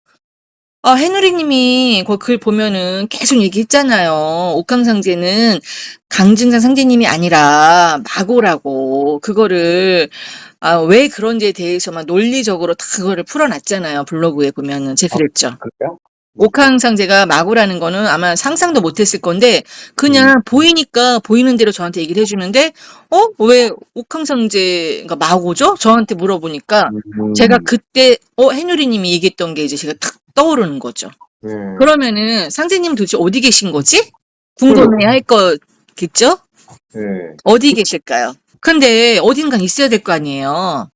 해누리님이 그 글 보면은 계속 얘기했잖아요. 옥황상제는 강증산 상제님이 아니라 마고라고. 그거를 왜 그런지에 대해서만 논리적으로 다 그거를 풀어놨잖아요. 블로그에 보면은 제가 그랬죠. 그래요? 옥황상제가 마고라는 거는 아마 상상도 못했을 건데 그냥 보이니까 보이는 대로 저한테 얘기를 해주는데 왜 옥황상제가 마고죠? 저한테 물어보니까 제가 그때 해누리님이 얘기했던 게 이제 제가 탁 떠오르는 거죠. 네. 그러면은 상제님 도대체 어디 계신 거지? 궁금해할 거겠죠? 네. 어디 계실까요? 근데 어딘가 있어야 될 거 아니에요.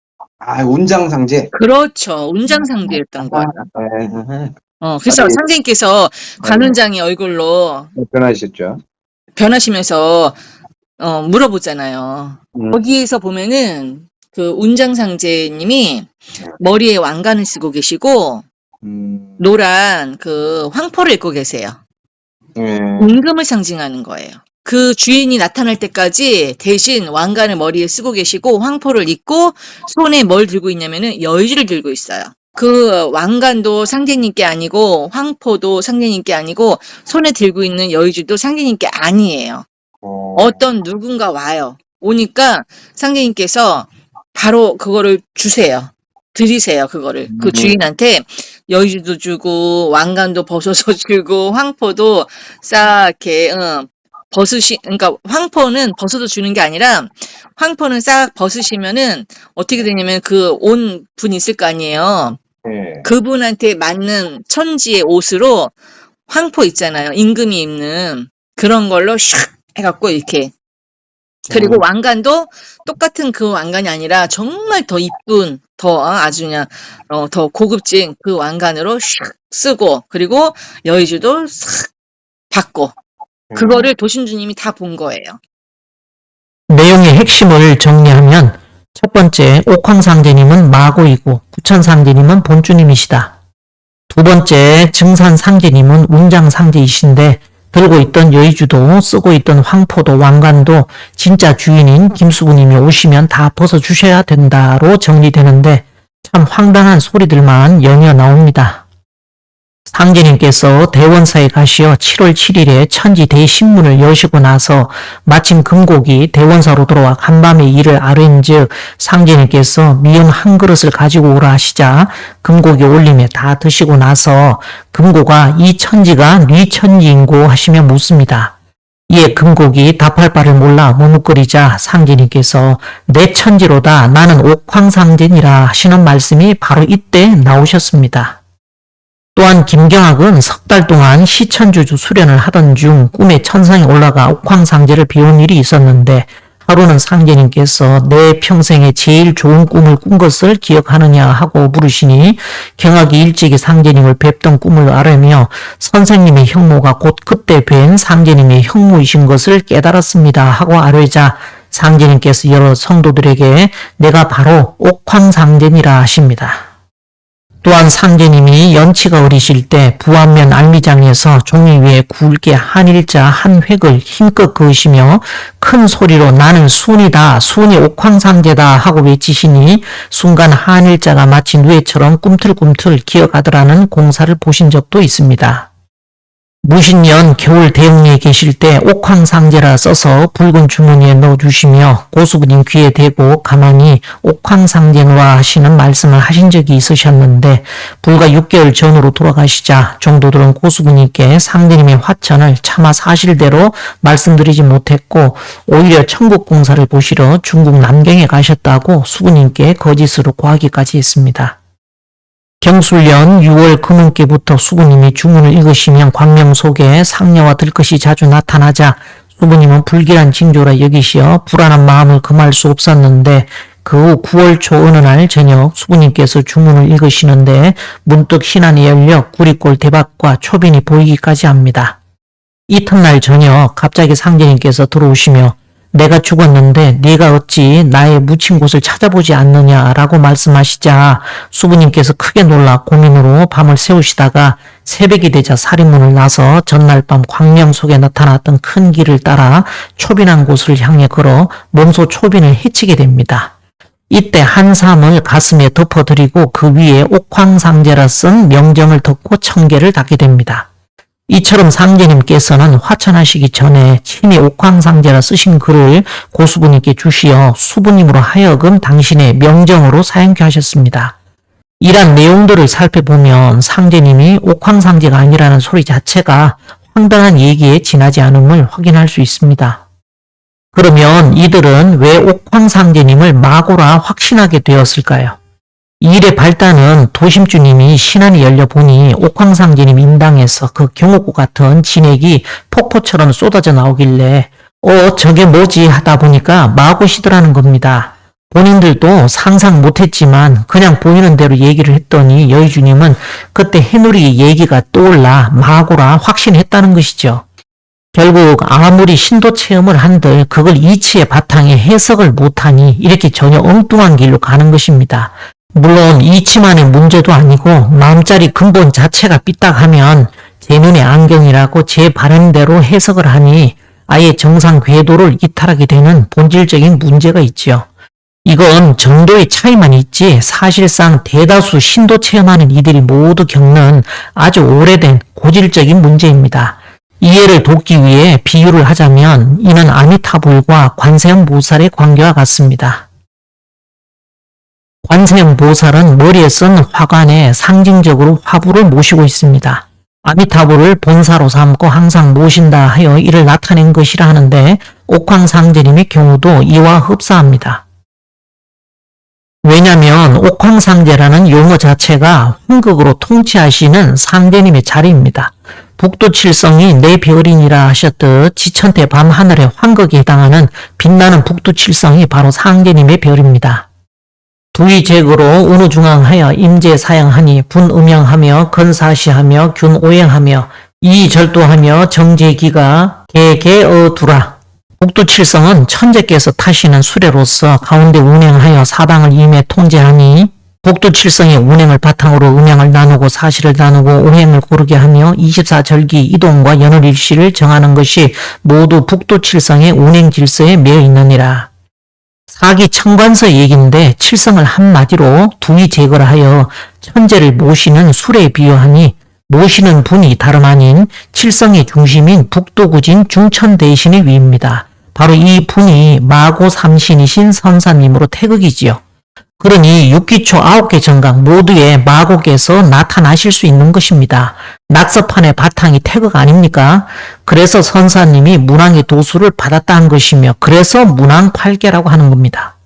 운장상제. 그렇죠. 운장상제였던 거예요. 네. 그래서 상제님께서 관원장의 얼굴로 변하셨죠. 변하시면서 물어보잖아요. 거기에서 보면은 그 운장상제님이 머리에 왕관을 쓰고 계시고 노란 그 황포를 입고 계세요. 임금을 상징하는 거예요. 그 주인이 나타날 때까지 대신 왕관을 머리에 쓰고 계시고 황포를 입고 손에 뭘 들고 있냐면은 여의주를 들고 있어요. 그 왕관도 상제님께 아니고 황포도 상제님께 아니고 손에 들고 있는 여의주도 상제님께 아니에요. 어떤 누군가 와요. 오니까 상제님께서 바로 그거를 주세요. 드리세요. 그거를 그 주인한테 여의주도 주고 왕관도 벗어서 주고 황포도 싹 이렇게 그러니까 황포는 벗어서 주는 게 아니라 황포는 싹 벗으시면은 어떻게 되냐면 그 온 분 있을 거 아니에요. 네. 그분한테 맞는 천지의 옷으로 황포 있잖아요. 임금이 입는 그런 걸로 샥 해갖고 이렇게 그리고 왕관도 똑같은 그 왕관이 아니라 정말 더 이쁜, 더 아주 그냥 더 고급진 그 왕관으로 샥 쓰고, 그리고 여의주도 싹 받고, 그거를 도신주님이 다 본 거예요. 내용의 핵심을 정리하면 첫 번째, 옥황상제님은 마고이고 부천상제님은 본주님이시다. 두 번째, 증산상제님은 운장상제이신데 들고 있던 여의주도 쓰고 있던 황포도 왕관도 진짜 주인인 김수부님이 오시면 다 벗어주셔야 된다로 정리되는데 참 황당한 소리들만 연이어 나옵니다. 상제님께서 대원사에 가시어 7월 7일에 천지 대신문을 여시고 나서 마침 금곡이 대원사로 들어와 간밤에 이를 아뢰인즉 상제님께서 미음 한 그릇을 가지고 오라 하시자 금곡이 올림에 다 드시고 나서 금고가 이 천지가 네 천지인고 하시며 묻습니다. 이에 금곡이 답할 바를 몰라 머뭇거리자 상제님께서 내 천지로다 나는 옥황상제니라 하시는 말씀이 바로 이때 나오셨습니다. 또한 김경학은 석 달 동안 시천주주 수련을 하던 중 꿈에 천상에 올라가 옥황상제를 배운 일이 있었는데 하루는 상제님께서 내 평생에 제일 좋은 꿈을 꾼 것을 기억하느냐 하고 물으시니 경학이 일찍이 상제님을 뵙던 꿈을 아뢰며 선생님의 형모가 곧 그때 뵌 상제님의 형모이신 것을 깨달았습니다 하고 아뢰자 상제님께서 여러 성도들에게 내가 바로 옥황상제니라 하십니다. 또한 상제님이 연치가 어리실 때 부안면 알미장에서 종이 위에 굵게 한일자 한 획을 힘껏 그으시며 큰 소리로 나는 순이다, 순이 옥황상제다 하고 외치시니 순간 한일자가 마치 누에처럼 꿈틀꿈틀 기어가더라는 공사를 보신 적도 있습니다. 무신년 겨울 대흥리에 계실 때 옥황상제라 써서 붉은 주머니에 넣어주시며 고수부님 귀에 대고 가만히 옥황상제노라 하시는 말씀을 하신 적이 있으셨는데 불과 6개월 전으로 돌아가시자 종도들은 고수부님께 상제님의 화천을 차마 사실대로 말씀드리지 못했고 오히려 천국공사를 보시러 중국 남경에 가셨다고 수부님께 거짓으로 고하기까지 했습니다. 경술년 6월 금운께부터 수부님이 주문을 읽으시면 광명 속에 상녀와 들것이 자주 나타나자 수부님은 불길한 징조라 여기시어 불안한 마음을 금할 수 없었는데 그 후 9월 초 어느 날 저녁 수부님께서 주문을 읽으시는데 문득 신안이 열려 구리골 대박과 초빈이 보이기까지 합니다. 이튿날 저녁 갑자기 상제님께서 들어오시며 내가 죽었는데 네가 어찌 나의 묻힌 곳을 찾아보지 않느냐라고 말씀하시자 수부님께서 크게 놀라 고민으로 밤을 새우시다가 새벽이 되자 살인문을 나서 전날 밤 광명 속에 나타났던 큰 길을 따라 초빈한 곳을 향해 걸어 몸소 초빈을 해치게 됩니다. 이때 한 삼을 가슴에 덮어드리고 그 위에 옥황상제라 쓴 명정을 덮고 청계를 닫게 됩니다. 이처럼 상제님께서는 화천하시기 전에 친히 옥황상제라 쓰신 글을 고수부님께 주시어 수부님으로 하여금 당신의 명정으로 사용케 하셨습니다. 이런 내용들을 살펴보면 상제님이 옥황상제가 아니라는 소리 자체가 황당한 얘기에 지나지 않음을 확인할 수 있습니다. 그러면 이들은 왜 옥황상제님을 마고라 확신하게 되었을까요? 이 일의 발단은 도심주님이 신안이 열려보니 옥황상제님 인당에서 그 경옥고 같은 진액이 폭포처럼 쏟아져 나오길래 저게 뭐지 하다 보니까 마고시더라는 겁니다. 본인들도 상상 못했지만 그냥 보이는 대로 얘기를 했더니 여의주님은 그때 해누리 얘기가 떠올라 마고라 확신했다는 것이죠. 결국 아무리 신도 체험을 한들 그걸 이치의 바탕에 해석을 못하니 이렇게 전혀 엉뚱한 길로 가는 것입니다. 물론 이치만의 문제도 아니고 마음자리 근본 자체가 삐딱하면 제 눈의 안경이라고 제 바람대로 해석을 하니 아예 정상 궤도를 이탈하게 되는 본질적인 문제가 있지요. 이건 정도의 차이만 있지 사실상 대다수 신도 체험하는 이들이 모두 겪는 아주 오래된 고질적인 문제입니다. 이해를 돕기 위해 비유를 하자면 이는 아미타불과 관세음보살의 관계와 같습니다. 관세음보살은 머리에 쓴 화관에 상징적으로 화부를 모시고 있습니다. 아미타불을 본사로 삼고 항상 모신다 하여 이를 나타낸 것이라 하는데 옥황상제님의 경우도 이와 흡사합니다. 왜냐하면 옥황상제라는 용어 자체가 황극으로 통치하시는 상제님의 자리입니다. 북두칠성이 내 별이니라 하셨듯 지천태 밤하늘의 환극에 해당하는 빛나는 북두칠성이 바로 상제님의 별입니다. 두이제거로 운우중앙하여 임제사양하니 분음양하며 건사시하며 균오행하며 이절도하며 정제기가 개개어두라. 북두칠성은 천재께서 타시는 수레로서 가운데 운행하여 사방을 임해 통제하니 북두칠성의 운행을 바탕으로 음양을 나누고 사시를 나누고 오행을 고르게 하며 24절기 이동과 연월일시를 정하는 것이 모두 북두칠성의 운행 질서에 매여 있느니라. 사기 청관서 얘기인데 칠성을 한마디로 두이제거라 하여 천재를 모시는 수레에 비유하니 모시는 분이 다름 아닌 칠성의 중심인 북두구진 중천대신의 위입니다. 바로 이 분이 마고 삼신이신 선사님으로 태극이지요. 그러니 6기초 9개 정각 모두에 마고께서 나타나실 수 있는 것입니다. 낙서판의 바탕이 태극 아닙니까? 그래서 선사님이 문왕의 도수를 받았다 한 것이며 그래서 문왕팔계라고 하는 겁니다.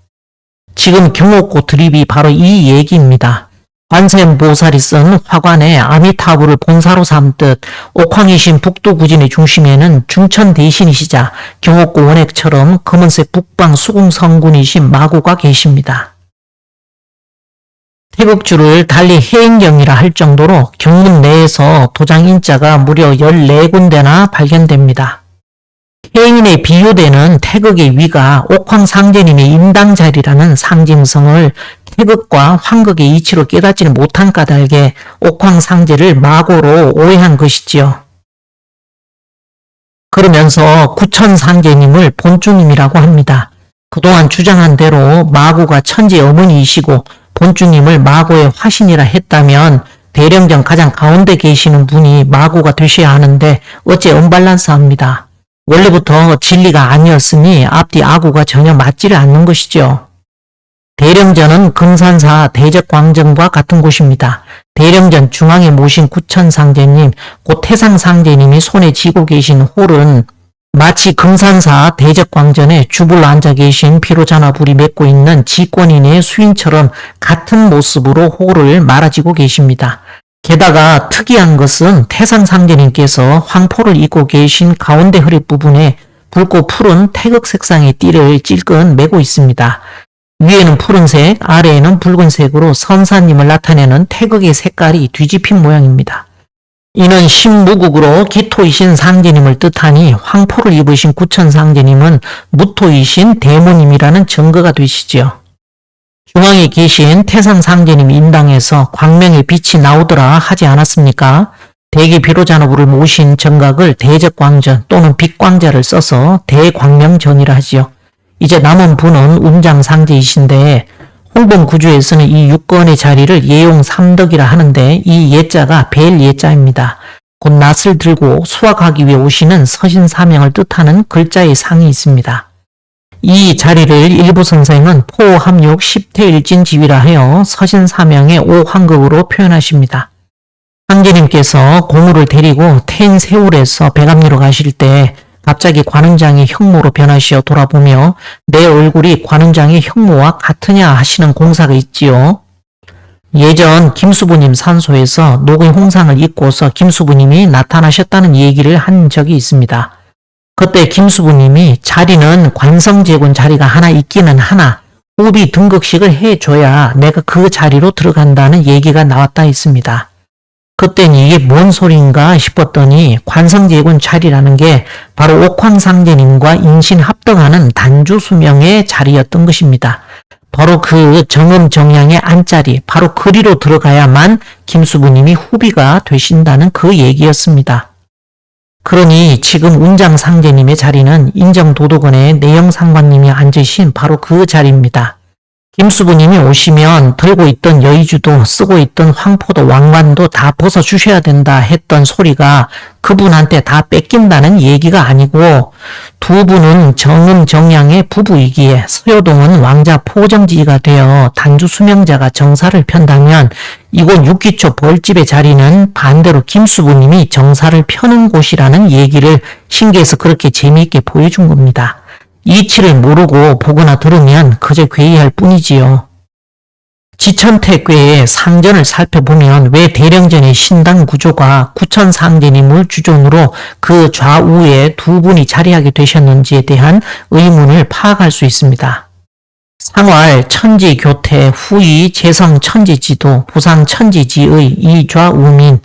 지금 경옥고 드립이 바로 이 얘기입니다. 관세음보살이 쓴 화관에 아미타불을 본사로 삼듯 옥황이신 북두구진의 중심에는 중천대신이시자 경옥고 원액처럼 검은색 북방 수궁성군이신 마고가 계십니다. 태극주를 달리 해인경이라 할 정도로 경문 내에서 도장인자가 무려 14군데나 발견됩니다. 해인에 비유되는 태극의 위가 옥황상제님의 인당자리라는 상징성을 태극과 황극의 이치로 깨닫지는 못한 까닭에 옥황상제를 마고로 오해한 것이지요. 그러면서 구천상제님을 본주님이라고 합니다. 그동안 주장한 대로 마고가 천지의 어머니이시고 본주님을 마고의 화신이라 했다면 대령전 가장 가운데 계시는 분이 마고가 되셔야 하는데 어째 언밸런스합니다. 원래부터 진리가 아니었으니 앞뒤 아구가 전혀 맞지를 않는 것이죠. 대령전은 금산사 대적광정과 같은 곳입니다. 대령전 중앙에 모신 구천상제님, 곧 태상상제님이 손에 쥐고 계신 홀은 마치 금산사 대적광전에 주불로 앉아 계신 피로자나불이 맺고 있는 지권인의 수인처럼 같은 모습으로 홀을 말아지고 계십니다. 게다가 특이한 것은 태상상제님께서 황포를 입고 계신 가운데 허리 부분에 붉고 푸른 태극 색상의 띠를 찔끔 메고 있습니다. 위에는 푸른색, 아래에는 붉은색으로 선사님을 나타내는 태극의 색깔이 뒤집힌 모양입니다. 이는 신무국으로 기토이신 상제님을 뜻하니 황포를 입으신 구천상제님은 무토이신 대모님이라는 증거가 되시지요. 중앙에 계신 태상상제님 인당에서 광명의 빛이 나오더라 하지 않았습니까? 대기 비로자노부를 모신 정각을 대적광전 또는 빛광자를 써서 대광명전이라 하지요. 이제 남은 분은 운장상제이신데 홍범구주에서는 이 6건의 자리를 예용 삼덕이라 하는데 이 예자가 벨 예자입니다. 곧 낫을 들고 수확하기 위해 오시는 서신사명을 뜻하는 글자의 상이 있습니다. 이 자리를 일부 선생은 포함육 10태일진지위라 하여 서신사명의 5환극으로 표현하십니다. 상제님께서 고무를 데리고 텐세울에서 배감리로 가실 때 갑자기 관운장이 형모로 변하시어 돌아보며 내 얼굴이 관운장의 형모와 같으냐 하시는 공사가 있지요. 예전 김수부님 산소에서 녹의 홍상을 입고서 김수부님이 나타나셨다는 얘기를 한 적이 있습니다. 그때 김수부님이 자리는 관성제군 자리가 하나 있기는 하나 호비 등극식을 해줘야 내가 그 자리로 들어간다는 얘기가 나왔다 했습니다. 그땐 이게 뭔 소린가 싶었더니 관성제군 자리라는 게 바로 옥황상제님과 인신합덕하는 단주수명의 자리였던 것입니다. 바로 그 정음정양의 안자리, 바로 그리로 들어가야만 김수부님이 후비가 되신다는 그 얘기였습니다. 그러니 지금 운장상제님의 자리는 인정도덕원의 내영상관님이 앉으신 바로 그 자리입니다. 김수부님이 오시면 들고 있던 여의주도 쓰고 있던 황포도 왕관도 다 벗어주셔야 된다 했던 소리가 그분한테 다 뺏긴다는 얘기가 아니고 두 분은 정음정양의 부부이기에 서효동은 왕자 포정지가 되어 단주 수명자가 정사를 편다면 이곳 6기초 벌집의 자리는 반대로 김수부님이 정사를 펴는 곳이라는 얘기를 신기해서 그렇게 재미있게 보여준 겁니다. 이치를 모르고 보거나 들으면 그저 괴이할 뿐이지요. 지천태괴의 상전을 살펴보면 왜 대령전의 신당 구조가 구천상제님을 주존으로 그 좌우에 두 분이 자리하게 되셨는지에 대한 의문을 파악할 수 있습니다. 상활 천지교태 후이 재성 천지지도 부상 천지지의 이 좌우민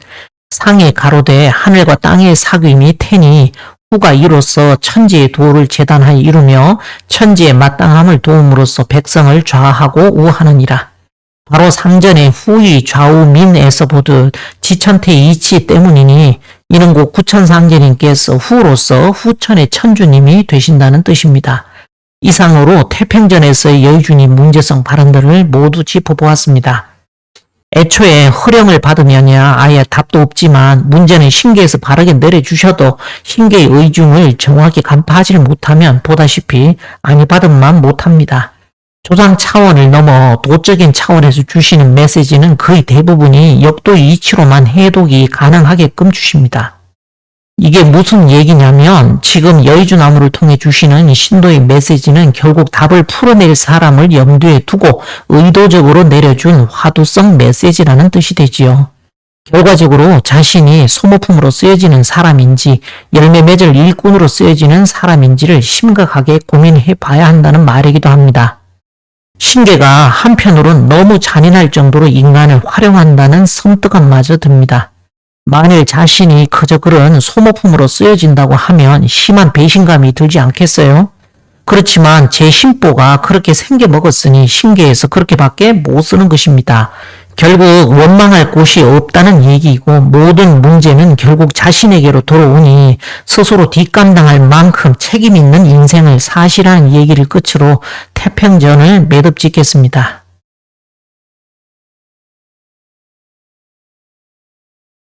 상의 가로되 하늘과 땅의 사귐이 태니 후가 이로써 천지의 도를 재단하여 이루며 천지의 마땅함을 도움으로써 백성을 좌하고 우하느니라. 바로 상전의 후이 좌우민에서 보듯 지천태 이치 때문이니 이는 곧 구천상제님께서 후로서 후천의 천주님이 되신다는 뜻입니다. 이상으로 태평전에서의 여의주님 문제성 발언들을 모두 짚어보았습니다. 애초에 허령을 받으면야 아예 답도 없지만 문제는 신계에서 바르게 내려주셔도 신계의 의중을 정확히 간파하지 못하면 보다시피 아니 받음만 못합니다. 조상 차원을 넘어 도적인 차원에서 주시는 메시지는 거의 대부분이 역도 이치로만 해독이 가능하게끔 주십니다. 이게 무슨 얘기냐면 지금 여의주나무를 통해 주시는 신도의 메시지는 결국 답을 풀어낼 사람을 염두에 두고 의도적으로 내려준 화두성 메시지라는 뜻이 되지요. 결과적으로 자신이 소모품으로 쓰여지는 사람인지 열매 맺을 일꾼으로 쓰여지는 사람인지를 심각하게 고민해 봐야 한다는 말이기도 합니다. 신계가 한편으론 너무 잔인할 정도로 인간을 활용한다는 섬뜩함마저 듭니다. 만일 자신이 그저 그런 소모품으로 쓰여진다고 하면 심한 배신감이 들지 않겠어요? 그렇지만 제 신보가 그렇게 생겨먹었으니 신계에서 그렇게밖에 못 쓰는 것입니다. 결국 원망할 곳이 없다는 얘기이고 모든 문제는 결국 자신에게로 돌아오니 스스로 뒷감당할 만큼 책임 있는 인생을 사시라는 얘기를 끝으로 태평전을 매듭 짓겠습니다.